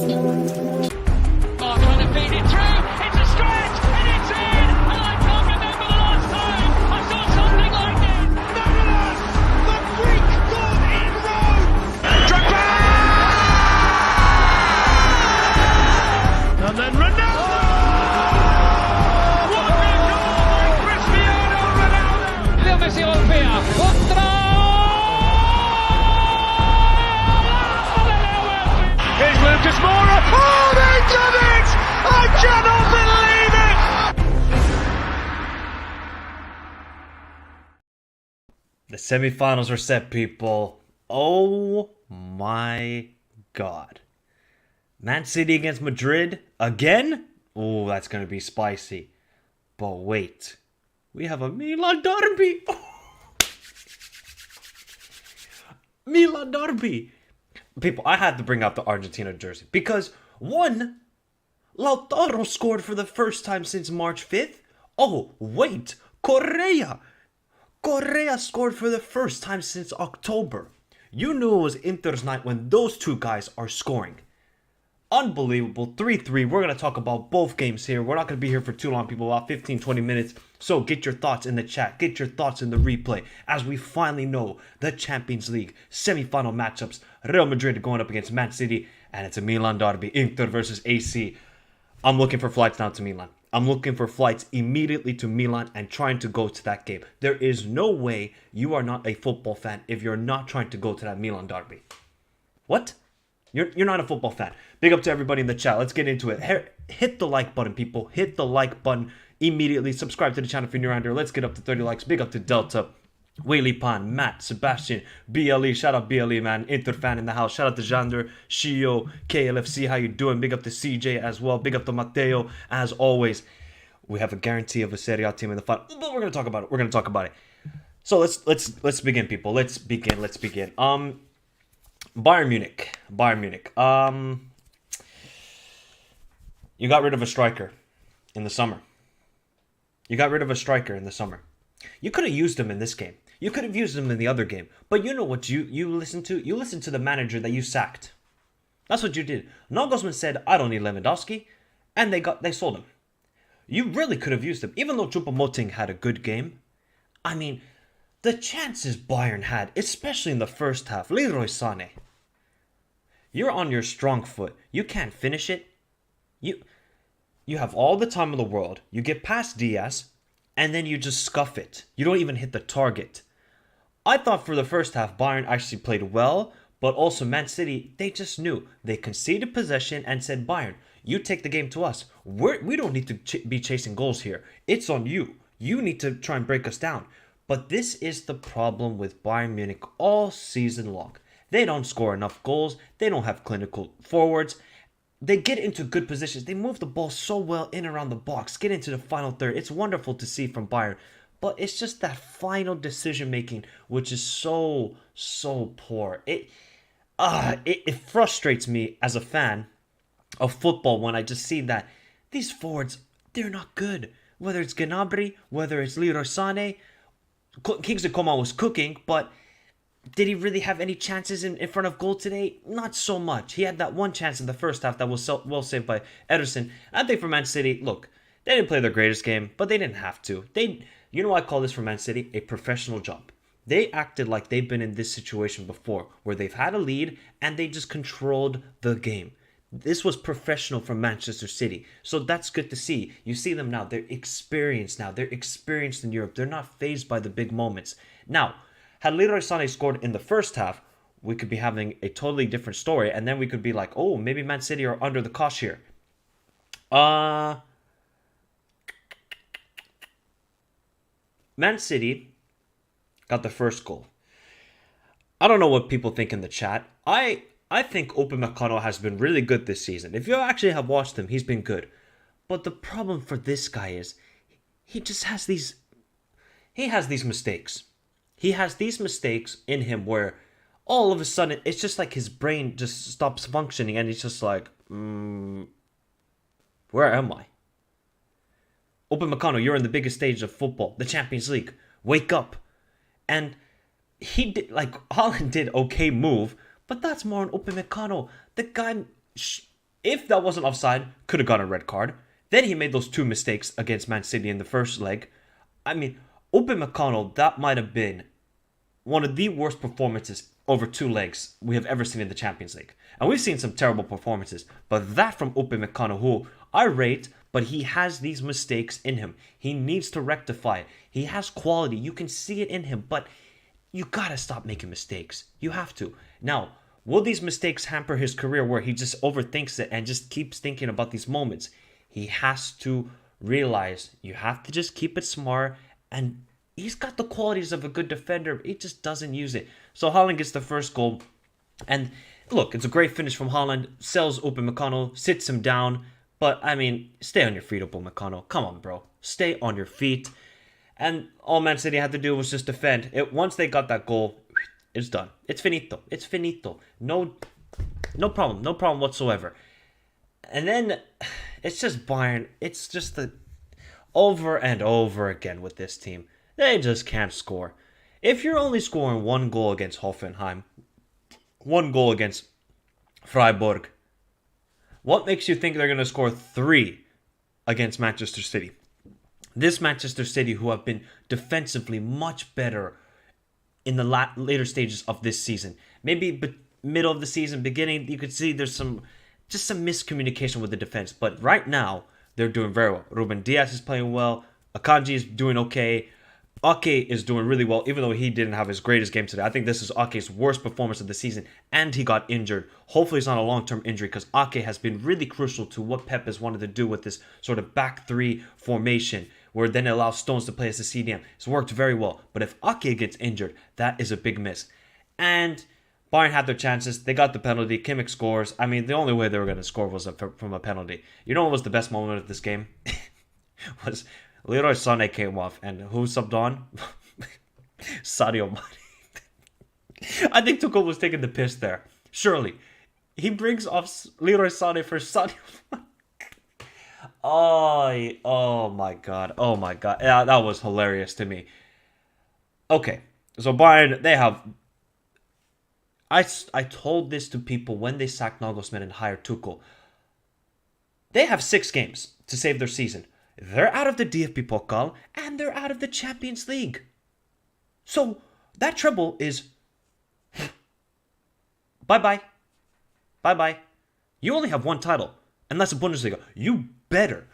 Oh, trying to feed it through. It's a stretch and it's in. And I can't remember the last time I saw something like this. Nevertheless, the Greek God in Rome. Drogba! And then Ronaldo. What a goal by Cristiano Ronaldo. Leo Messi golpea contra. Here's Lucas Moura. Oh, they've done it! I cannot believe it! The semifinals are set, people. Oh my God. Man City against Madrid again? Oh, that's going to be spicy. But wait. We have a Milan derby. Milan derby. People, I had to bring out the Argentina jersey because, one, Lautaro scored for the first time since March 5th. Oh, wait, Correa scored for the first time since October. You knew it was Inter's night when those two guys are scoring. Unbelievable, 3-3. We're going to talk about both games here. We're not going to be here for too long, people, about 15-20 minutes. So get your thoughts in the chat. Get your thoughts in the replay as we finally know the Champions League semi-final matchups. Real Madrid going up against Man City, and it's a Milan derby, Inter versus AC. I'm looking for flights down to Milan. I'm looking for flights immediately to Milan and trying to go to that game. There is no way you are not a football fan if you're not trying to go to that Milan derby. What? You're not a football fan. Big up to everybody in the chat. Let's get into it. Hit the like button, people. Hit the like button immediately. Subscribe to the channel if you're new around here. Let's get up to 30 likes. Big up to Delta, Whaley Pan, Matt, Sebastian, BLE. Shout out BLE, man. Inter fan in the house. Shout out to Jander, Shio, KLFC. How you doing? Big up to CJ as well. Big up to Matteo. As always, we have a guarantee of a Serie A team in the final. But we're going to talk about it. We're going to talk about it. So let's begin, people. Let's begin. Bayern Munich. You got rid of a striker in the summer. You could have used him in this game. You could have used him in the other game. But you know what you listened to? You listened to the manager that you sacked. That's what you did. Nagelsmann said, I don't need Lewandowski. And they sold him. You really could have used him. Even though Choupo-Moting had a good game. I mean, the chances Bayern had, especially in the first half. Leroy Sané. You're on your strong foot. You can't finish it. You have all the time in the world. You get past Diaz, and then you just scuff it. You don't even hit the target. I thought for the first half, Bayern actually played well, but also Man City, they just knew. They conceded possession and said, Bayern, you take the game to us. We don't need to be chasing goals here. It's on you. You need to try and break us down. But this is the problem with Bayern Munich all season long. They don't score enough goals. They don't have clinical forwards. They get into good positions. They move the ball so well in around the box. Get into the final third. It's wonderful to see from Bayern. But it's just that final decision making, which is so poor. It frustrates me as a fan of football when I just see that these forwards, they're not good. Whether it's Gnabry, whether it's Leroy Sané, Kingsley Coman was cooking, but did he really have any chances in front of goal today? Not so much. He had that one chance in the first half that was well saved by Ederson. I think for Man City, look, they didn't play their greatest game, but they didn't have to. You know what I call this for Man City? A professional job. They acted like they've been in this situation before, where they've had a lead and they just controlled the game. This was professional from Manchester City. So that's good to see. You see them now. They're experienced now. They're experienced in Europe. They're not fazed by the big moments. Now, had Leroy Sané scored in the first half, we could be having a totally different story. And then we could be like, oh, maybe Man City are under the cosh here. Man City got the first goal. I don't know what people think in the chat. I think Upamecano has been really good this season. If you actually have watched him, he's been good. But the problem for this guy is he just has these mistakes. He has these mistakes in him where all of a sudden it's just like his brain just stops functioning and he's just like, where am I? Upamecano, you're in the biggest stage of football, the Champions League. Wake up. And he did, like, Haaland did okay move, but that's more on Upamecano. The guy, If that wasn't offside, could have got a red card. Then he made those 2 mistakes against Man City in the first leg. I mean, Upamecano, that might have been one of the worst performances over 2 legs we have ever seen in the Champions League. And we've seen some terrible performances, but that from Upamecano, who I rate, but he has these mistakes in him. He needs to rectify it. He has quality. You can see it in him, but you gotta stop making mistakes. You have to. Now, will these mistakes hamper his career where he just overthinks it and just keeps thinking about these moments? He has to realize you have to just keep it smart, and he's got the qualities of a good defender. He just doesn't use it. So Haaland gets the first goal. And look, it's a great finish from Haaland. Sells Upamecano, sits him down. But, I mean, stay on your feet, Upamecano. Come on, bro. Stay on your feet. And all Man City had to do was just defend. Once they got that goal, it's done. It's finito. It's finito. No problem. No problem whatsoever. And then it's just Bayern. It's just the over and over again with this team. They just can't score. If you're only scoring 1 goal against Hoffenheim, 1 goal against Freiburg, what makes you think they're going to score 3 against Manchester City? This Manchester City, who have been defensively much better in the later stages of this season. Maybe middle of the season, beginning, you could see there's some miscommunication with the defense. But right now, they're doing very well. Ruben Diaz is playing well. Akanji is doing okay. Ake is doing really well, even though he didn't have his greatest game today. I think this is Ake's worst performance of the season, and he got injured. Hopefully it's not a long-term injury, because Ake has been really crucial to what Pep has wanted to do with this sort of back 3 formation, where then it allows Stones to play as a CDM. It's worked very well, but if Ake gets injured, that is a big miss. And Bayern had their chances. They got the penalty. Kimmich scores. I mean, the only way they were going to score was from a penalty. You know what was the best moment of this game? Was Leroy Sané came off, and who subbed on? Sadio Mane. I think Tuchel was taking the piss there. Surely. He brings off Leroy Sané for Sadio Mane. Oh my god. Oh my god. Yeah, that was hilarious to me. Okay. So Bayern, they have... I told this to people when they sacked Nagelsmann and hired Tuchel. They have 6 games to save their season. They're out of the DFB Pokal, and they're out of the Champions League. So, that treble is... Bye-bye. Bye-bye. You only have 1 title, and that's the Bundesliga. You better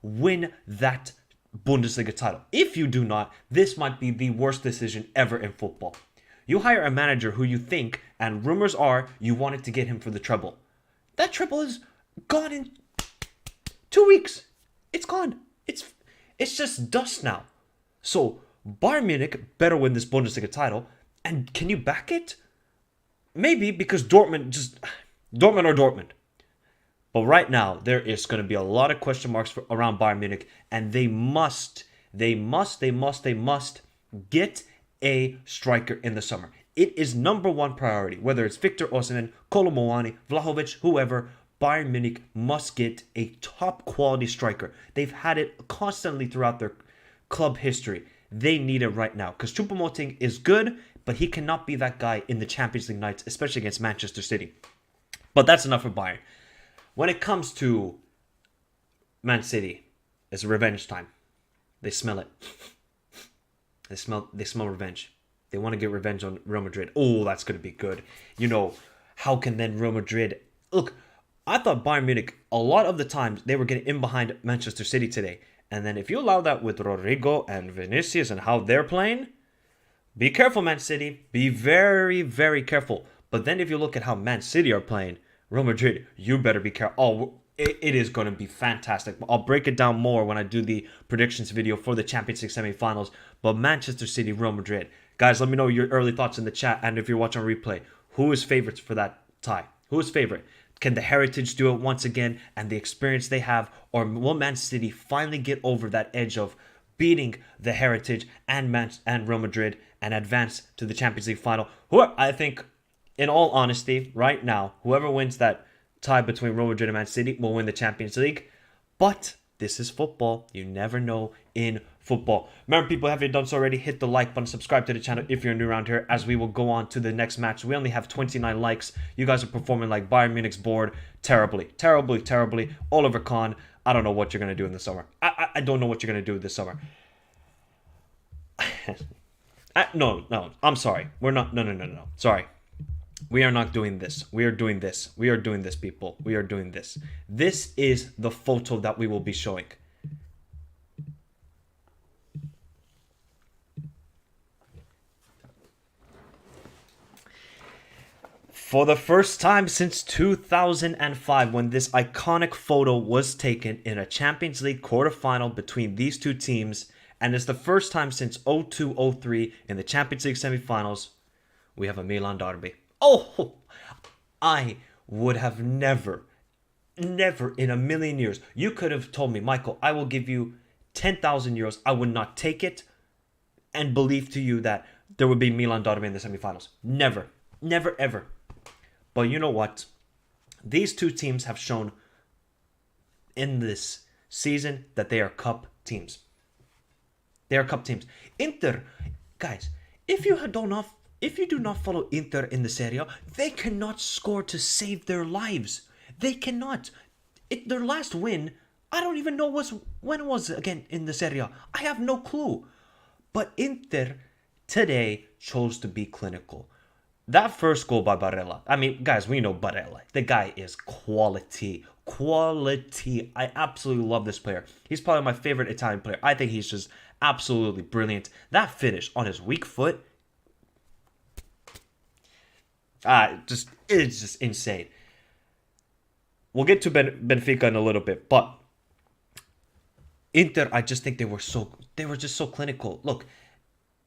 win that Bundesliga title. If you do not, this might be the worst decision ever in football. You hire a manager who you think, and rumors are, you wanted to get him for the treble. That treble is gone in 2 weeks. It's gone. It's just dust now. So, Bayern Munich better win this Bundesliga title. And can you back it? Maybe, because Dortmund or Dortmund. But right now, there is going to be a lot of question marks around Bayern Munich. And they must get a striker in the summer. It is number 1 priority. Whether it's Victor Osimhen, Kolo Muani, Vlahovic, whoever, Bayern Munich must get a top quality striker. They've had it constantly throughout their club history. They need it right now, because Choupo-Moting is good, but he cannot be that guy in the Champions League nights, especially against Manchester City. But that's enough for Bayern. When it comes to Man City, it's revenge time. They smell it. They smell revenge. They want to get revenge on Real Madrid. Oh, that's going to be good. You know, how can then Real Madrid... Look, I thought Bayern Munich, a lot of the times, they were getting in behind Manchester City today. And then if you allow that with Rodrigo and Vinicius and how they're playing, be careful, Man City. Be very, very careful. But then if you look at how Man City are playing, Real Madrid, you better be careful. Oh, it is going to be fantastic. I'll break it down more when I do the predictions video for the Champions League semi-finals. But Manchester City, Real Madrid. Guys, let me know your early thoughts in the chat. And if you're watching replay, who is favorites for that tie? Who is favorite? Can the Heritage do it once again and the experience they have? Or will Man City finally get over that edge of beating the Heritage and Real Madrid and advance to the Champions League final? I think, in all honesty, right now, whoever wins that tie between Real Madrid and Man City will win the Champions League. But this is football. You never know in football. Remember, people, if you haven't done so already, hit the like button, subscribe to the channel if you're new around here, as we will go on to the next match. We only have 29 likes. You guys are performing like Bayern Munich's board terribly. Oliver Kahn, I don't know what you're going to do in the summer. I don't know what you're going to do this summer. No, I'm sorry. We're not. No. Sorry. We are not doing this. We are doing this. We are doing this, people. We are doing this. This is the photo that we will be showing. For the first time since 2005, when this iconic photo was taken in a Champions League quarterfinal between these two teams, and it's the first time since 02-03 in the Champions League semifinals, we have a Milan derby. Oh, I would have never in a million years, you could have told me, Michael, I will give you 10,000 euros. I would not take it and believe to you that there would be Milan derby in the semifinals. Never, ever. But you know what? These two teams have shown in this season that they are cup teams. They are cup teams. Inter, guys, if you do not follow Inter in the Serie A, they cannot score to save their lives. They cannot. Their last win, I don't even know when it was again in the Serie A. I have no clue. But Inter today chose to be clinical. That first goal by Barella. I mean, guys, we know Barella. The guy is quality. I absolutely love this player. He's probably my favorite Italian player. I think he's just absolutely brilliant. That finish on his weak foot, it's just insane. We'll get to Benfica in a little bit, but Inter, I just think they were just so clinical. Look,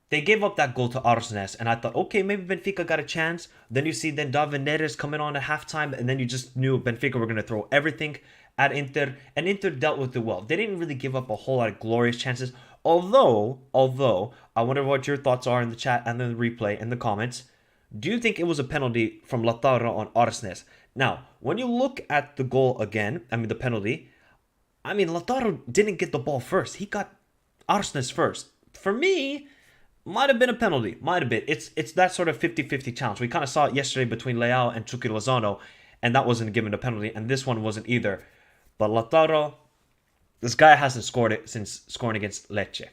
they gave up that goal to Arsenal, and I thought, okay, maybe Benfica got a chance. Then you see David Neres coming on at halftime, and then you just knew Benfica were going to throw everything at Inter, and Inter dealt with it well. They didn't really give up a whole lot of glorious chances, although, I wonder what your thoughts are in the chat and then the replay in the comments. Do you think it was a penalty from Lautaro on Arsenal? Now, when you look at the goal again, the penalty, Lautaro didn't get the ball first. He got Arsenal's first. For me, might have been a penalty. Might have been. It's that sort of 50-50 challenge. We kind of saw it yesterday between Leao and Chucky Lozano, and that wasn't given a penalty, and this one wasn't either. But Lautaro, this guy hasn't scored it since scoring against Lecce.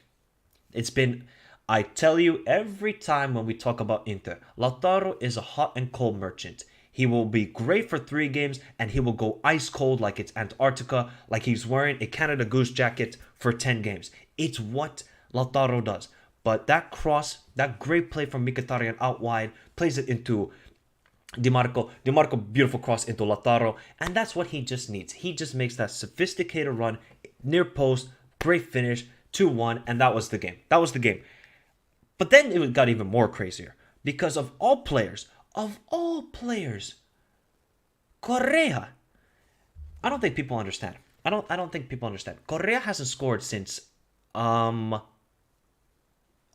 It's been, I tell you, every time when we talk about Inter, Lautaro is a hot and cold merchant. He will be great for 3 games, and he will go ice cold like it's Antarctica, like he's wearing a Canada Goose jacket for 10 games. It's what Lautaro does. But that cross, that great play from Mkhitaryan out wide, plays it into Di Marco. Di Marco, beautiful cross into Lautaro. And that's what he just needs. He just makes that sophisticated run, near post, great finish, 2-1, and that was the game. But then it got even more crazier. Because of all players, Correa. I don't think people understand. I don't think people understand. Correa hasn't scored since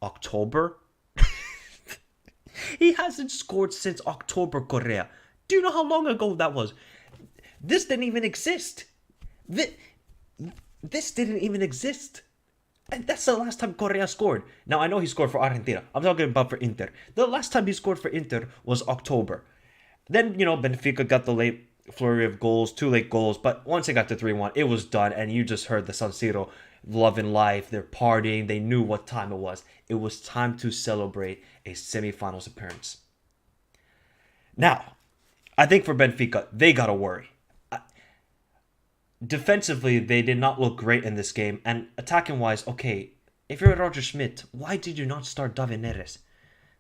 October. He hasn't scored since October, Correa. Do you know how long ago that was? This didn't even exist. This didn't even exist. And that's the last time Correa scored. Now, I know he scored for Argentina. I'm talking about for Inter. The last time he scored for Inter was October. Then, Benfica got the late flurry of goals, 2 late goals. But once it got to 3-1, it was done. And you just heard the San Siro loving life. They're partying. They knew what time it was. It was time to celebrate a semifinals appearance. Now, I think for Benfica, they got to worry. Defensively, they did not look great in this game. And attacking-wise, okay, if you're Roger Schmidt, why did you not start David Neres?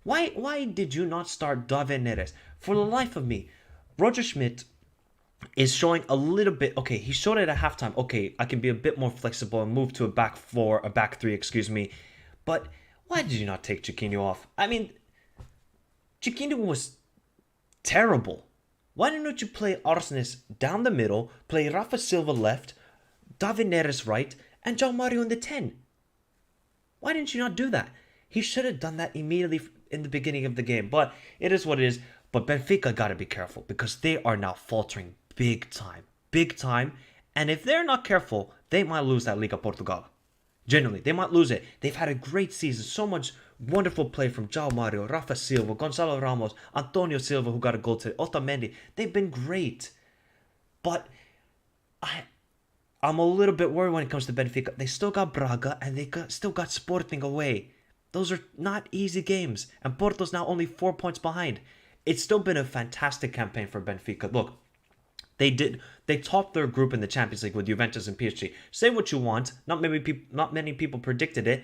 Why did you not start David Neres? For the life of me, Roger Schmidt is showing a little bit, okay, he showed it at halftime. Okay, I can be a bit more flexible and move to a back 3, But why did you not take Chiquinho off? Chiquinho was terrible. Why didn't you play Arsenis down the middle, play Rafa Silva left, David Neres right, and João Mario in the 10? Why didn't you not do that? He should have done that immediately in the beginning of the game. But it is what it is. But Benfica got to be careful because they are now faltering big time. And if they're not careful, they might lose that Liga Portugal. Genuinely, they might lose it. They've had a great season. So much wonderful play from João Mario, Rafa Silva, Gonzalo Ramos, Antonio Silva, who got a goal today, Otamendi. They've been great. But I'm a little bit worried when it comes to Benfica. They still got Braga and still got Sporting away. Those are not easy games. And Porto's now only 4 points behind. It's still been a fantastic campaign for Benfica. Look, they topped their group in the Champions League with Juventus and PSG. Say what you want. Not many people predicted it.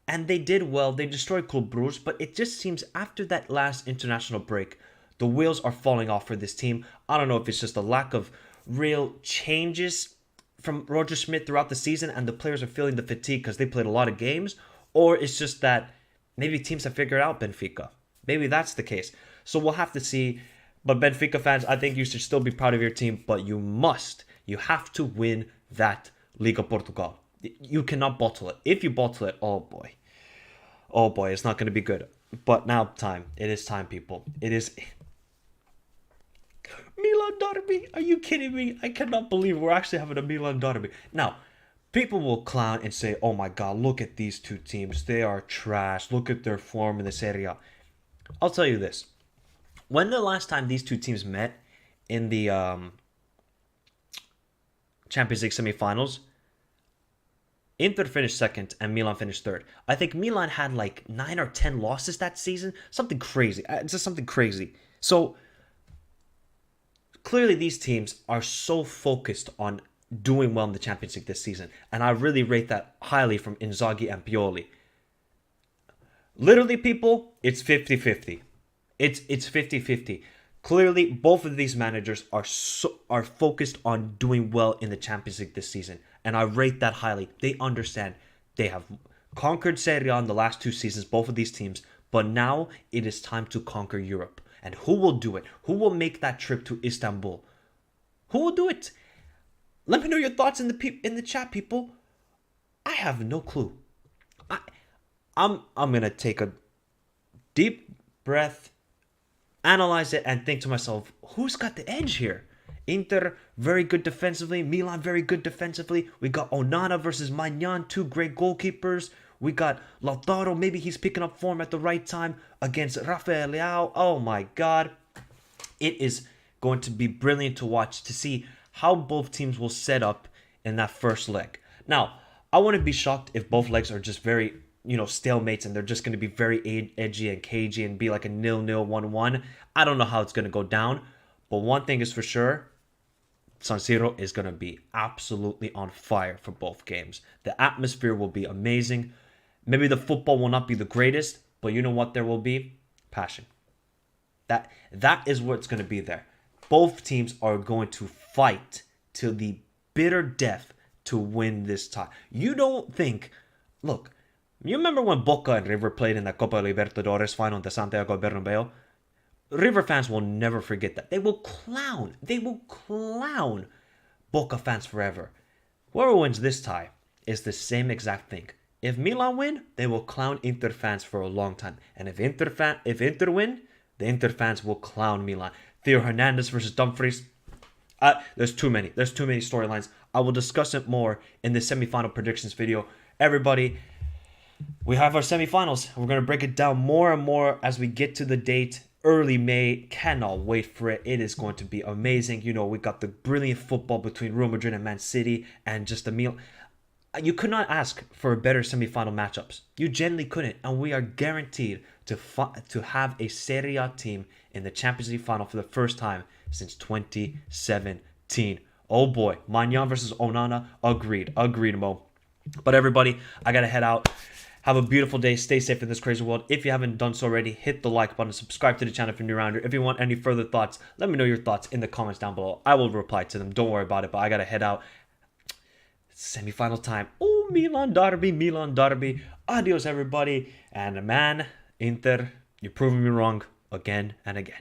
And they did well. They destroyed Club Brugge. But it just seems after that last international break, the wheels are falling off for this team. I don't know if it's just a lack of real changes from Roger Schmidt throughout the season and the players are feeling the fatigue because they played a lot of games. Or it's just that maybe teams have figured out Benfica. Maybe that's the case. So we'll have to see. But Benfica fans, I think you should still be proud of your team. But you have to win that Liga Portugal. You cannot bottle it. If you bottle it, oh boy, it's not going to be good. But now it is time, people. It is Milan derby. Are you kidding me? I cannot believe we're actually having a Milan derby. Now, people will clown and say, oh my god, look at these two teams. They are trash. Look at their form in the Serie A. I'll tell you this. When the last time these two teams met in the Champions League semifinals, Inter finished second and Milan finished third. I think Milan had like 9 or 10 losses that season. Something crazy. It's just something crazy. So, clearly these teams are so focused on doing well in the Champions League this season. And I really rate that highly from Inzaghi and Pioli. Literally, people, it's 50-50. It's 50-50. Clearly, both of these managers are focused on doing well in the Champions League this season. And I rate that highly. They understand. They have conquered Serie A in the last 2 seasons, both of these teams. But now it is time to conquer Europe. And who will do it? Who will make that trip to Istanbul? Who will do it? Let me know your thoughts in the chat, people. I have no clue. I'm gonna take a deep breath, analyze it, and think to myself, who's got the edge here? Inter, very good defensively. Milan, very good defensively. We got Onana versus Maignan, 2 great goalkeepers. We got Lautaro, maybe he's picking up form at the right time against Rafael Leao. Oh my god. It is going to be brilliant to watch, to see how both teams will set up in that first leg. Now, I wouldn't be shocked if both legs are just very, stalemates and they're just going to be very edgy and cagey and be like a 0-0, 1-1. I don't know how it's going to go down. But one thing is for sure, San Siro is going to be absolutely on fire for both games. The atmosphere will be amazing. Maybe the football will not be the greatest, but you know what there will be? Passion. That is what's going to be there. Both teams are going to fight to the bitter death to win this tie. You don't think... Look, you remember when Boca and River played in the Copa Libertadores final in the Santiago Bernabeu? River fans will never forget that. They will clown Boca fans forever. Whoever wins this tie is the same exact thing. If Milan win, they will clown Inter fans for a long time. And if Inter win, the Inter fans will clown Milan. Theo Hernandez versus Dumfries. There's too many storylines. I will discuss it more in the semifinal predictions video. Everybody, we have our semifinals. We're going to break it down more and more as we get to the date. Early May. Cannot wait for it. It is going to be amazing. We got the brilliant football between Real Madrid and Man City and just a meal. You could not ask for better semifinal matchups. You genuinely couldn't. And we are guaranteed to have a Serie A team in the Champions League final for the first time since 2017. Oh boy. Maignan versus Onana. Agreed, Mo. But everybody, I got to head out. Have a beautiful day. Stay safe in this crazy world. If you haven't done so already, hit the like button. Subscribe to the channel if you're new around here. If you want any further thoughts, let me know your thoughts in the comments down below. I will reply to them. Don't worry about it. But I got to head out. Semi-final time. Oh, Milan derby. Adios, everybody. And man, Inter, you're proving me wrong again and again.